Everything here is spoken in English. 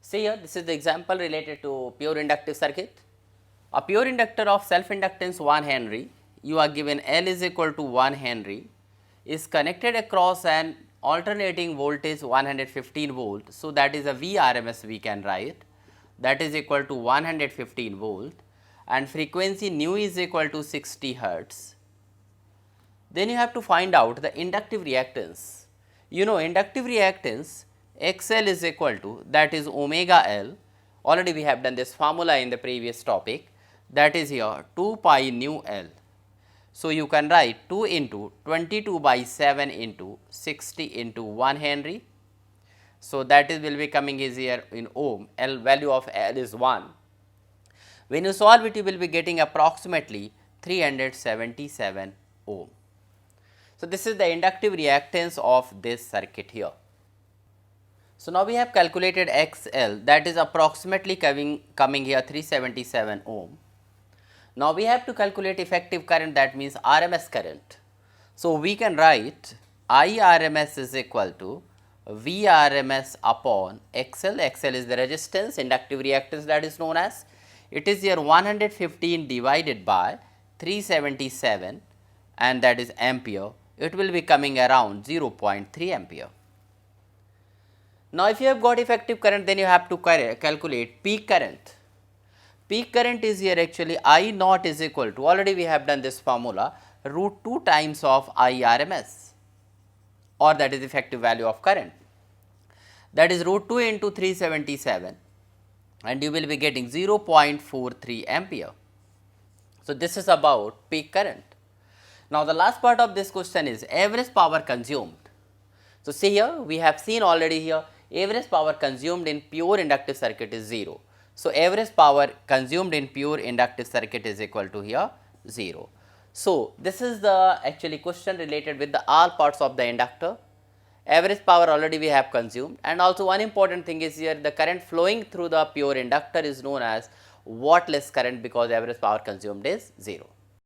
See here, this is the example related to pure inductive circuit. A pure inductor of self inductance 1 Henry, you are given L is equal to 1 Henry, is connected across an alternating voltage 115 volt. So, that is a Vrms we can write, that is equal to 115 volt, and frequency nu is equal to 60 hertz. Then you have to find out the inductive reactance. You know inductive reactance XL is equal to, that is omega L, already we have done this formula in the previous topic, that is here 2 pi nu L. So, you can write 2 into 22 by 7 into 60 into 1 Henry. So, that is will be coming is here in ohm, L value of L is 1. When you solve it, you will be getting approximately 377 ohm. So, this is the inductive reactance of this circuit here. So, now we have calculated XL, that is approximately coming here 377 ohm. Now, we have to calculate effective current, that means RMS current. So, we can write IRMS is equal to Vrms upon XL. XL is the resistance, inductive reactance that is known as. It is here 115 divided by 377 and that is ampere. It will be coming around 0.3 ampere. Now, if you have got effective current, then you have to calculate peak current. Peak current is here actually I naught is equal to, already we have done this formula, root 2 times of IRMS, or that is effective value of current. That is root 2 into 377 and you will be getting 0.43 ampere. So, this is about peak current. Now, the last part of this question is average power consumed. So, see here we have seen already here average power consumed in pure inductive circuit is 0. So, average power consumed in pure inductive circuit is equal to here 0. So, this is the actually question related with the all parts of the inductor. Average power already we have consumed, and also one important thing is here the current flowing through the pure inductor is known as wattless current because average power consumed is 0.